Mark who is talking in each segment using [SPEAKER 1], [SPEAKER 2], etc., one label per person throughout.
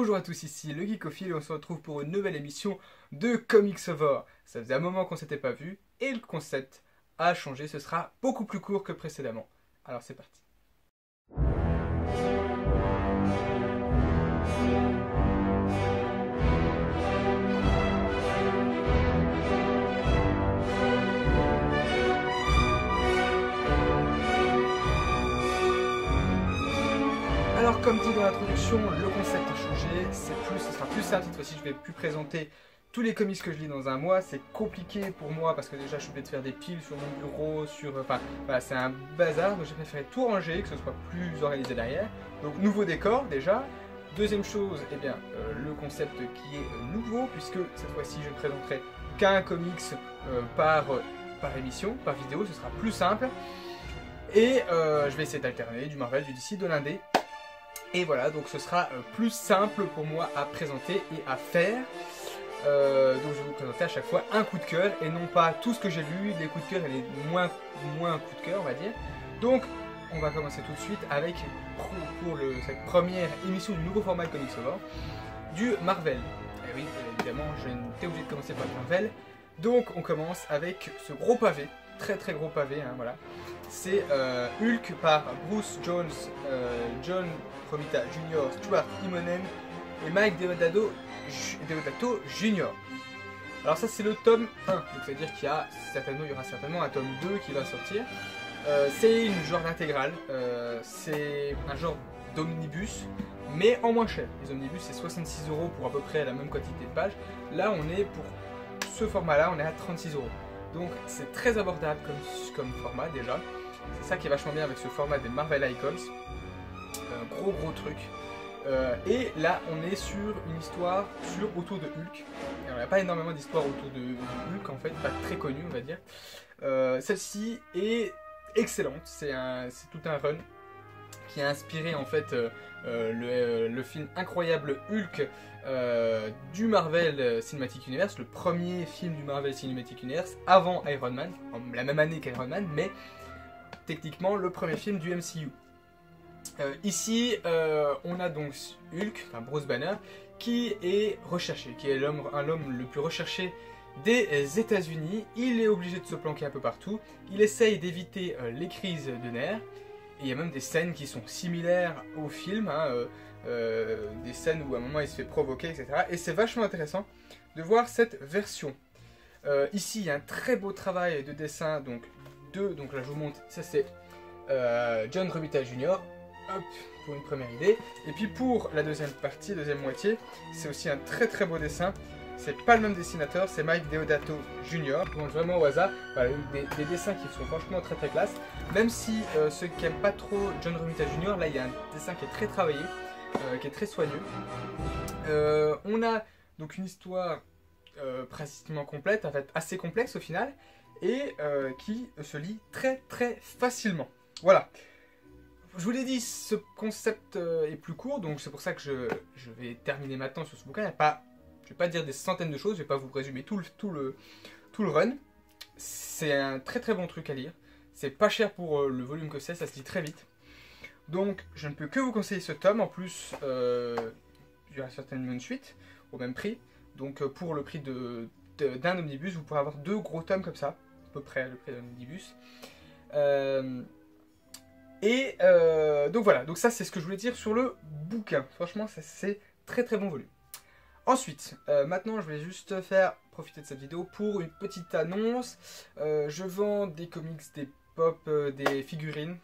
[SPEAKER 1] Bonjour à tous, ici le Geekophile et on se retrouve pour une nouvelle émission de Comics Over. Ça faisait un moment qu'on s'était pas vu et le concept a changé, ce sera beaucoup plus court que précédemment. Alors c'est parti. Alors comme dit dans l'introduction, le concept a changé, ce sera plus simple cette fois-ci, je vais plus présenter tous les comics que je lis dans un mois, c'est compliqué pour moi parce que déjà je suis obligé de faire des piles sur mon bureau, enfin voilà, c'est un bazar, donc j'ai préféré tout ranger, que ce soit plus organisé derrière. Donc nouveau décor déjà. Deuxième chose, eh bien, le concept qui est nouveau, puisque cette fois-ci je ne présenterai qu'un comics par émission, par vidéo, ce sera plus simple. Et je vais essayer d'alterner du Marvel, du DC, de l'indé. Et voilà, donc ce sera plus simple pour moi à présenter et à faire. Donc je vais vous présenter à chaque fois un coup de cœur et non pas tout ce que j'ai lu, les coups de cœur et les moins coups de cœur on va dire. Donc on va commencer tout de suite avec cette première émission du nouveau format de Comics Over, du Marvel. Et oui, évidemment, j'étais obligé de commencer par le Marvel. Donc on commence avec ce gros pavé, très gros pavé, hein, voilà. C'est Hulk par Bruce Jones, John Romita Jr., Stuart Immonen et Mike Deodato Jr. Alors ça c'est le tome 1, donc ça veut dire qu'il y aura certainement un tome 2 qui va sortir. C'est une genre d'intégrale, c'est un genre d'omnibus, mais en moins cher. Les omnibus c'est 66 € pour à peu près la même quantité de pages. Là on est pour ce format là, on est à 36 €. Donc c'est très abordable comme format déjà. C'est ça qui est vachement bien avec ce format des Marvel Icons. Gros truc. Et là on est sur une histoire autour de Hulk. Alors, il n'y a pas énormément d'histoires autour de Hulk en fait, pas très connue on va dire. Celle-ci est excellente, c'est tout un run qui a inspiré en fait le film Incroyable Hulk du Marvel Cinematic Universe, le premier film du Marvel Cinematic Universe avant Iron Man, la même année qu'Iron Man, mais techniquement le premier film du MCU. Ici, on a donc Hulk, enfin Bruce Banner, qui est recherché, qui est l'homme le plus recherché des États-Unis. Il est obligé de se planquer un peu partout. Il essaye d'éviter les crises de nerfs. Et il y a même des scènes qui sont similaires au film, hein, des scènes où à un moment il se fait provoquer, etc. Et c'est vachement intéressant de voir cette version. Ici, il y a un très beau travail de dessin, donc là je vous montre, ça c'est John Romita Jr. Hop, pour une première idée. Et puis pour la deuxième partie, deuxième moitié, c'est aussi un très beau dessin. C'est pas le même dessinateur, c'est Mike Deodato Jr. Donc vraiment au hasard, voilà, des dessins qui sont franchement très classe. Même si ceux qui aiment pas trop John Romita Jr., là il y a un dessin qui est très travaillé, qui est très soigneux. On a donc une histoire pratiquement complète, en fait assez complexe au final, et qui se lit très facilement. Voilà. Je vous l'ai dit, ce concept est plus court, donc c'est pour ça que je vais terminer maintenant sur ce bouquin. Il n'y a pas, je ne vais pas dire des centaines de choses, je ne vais pas vous résumer tout le run. C'est un très bon truc à lire. C'est pas cher pour le volume que c'est, ça se lit très vite. Donc je ne peux que vous conseiller ce tome. En plus, il y aura certainement une suite au même prix. Donc pour le prix d'un omnibus, vous pourrez avoir 2 gros tomes comme ça, à peu près le prix d'un omnibus. Donc voilà, donc ça c'est ce que je voulais dire sur le bouquin. Franchement, c'est très bon volume. Ensuite, maintenant je vais juste profiter de cette vidéo pour une petite annonce. Je vends des comics, des pop, des figurines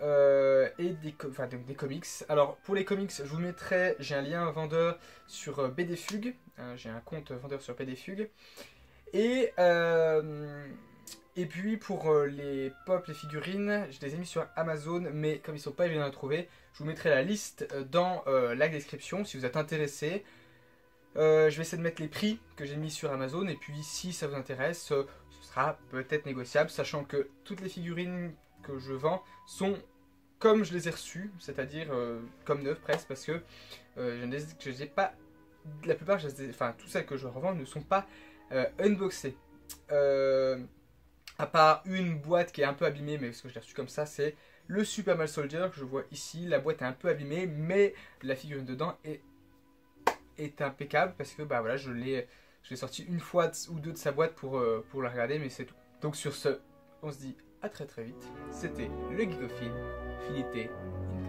[SPEAKER 1] et des comics. Alors pour les comics, je vous mettrai, j'ai un lien vendeur sur BDFugue. J'ai un compte vendeur sur BDFugue. Et puis pour les pop, les figurines, je les ai mis sur Amazon, mais comme ils ne sont pas évidents à trouver, je vous mettrai la liste dans la description si vous êtes intéressé. Je vais essayer de mettre les prix que j'ai mis sur Amazon, et puis si ça vous intéresse, ce sera peut-être négociable, sachant que toutes les figurines que je vends sont comme je les ai reçues, c'est-à-dire comme neuves presque, parce que je ne les ai pas, la plupart, toutes celles que je revends ne sont pas unboxées. À part une boîte qui est un peu abîmée, mais parce que je l'ai reçue comme ça, c'est le Superman Soldier que je vois ici. La boîte est un peu abîmée, mais la figurine dedans est est impeccable parce que bah voilà, je l'ai sorti une fois ou deux de sa boîte pour la regarder, mais c'est tout. Donc sur ce, on se dit à très très vite. C'était le Geekophile, Philité, in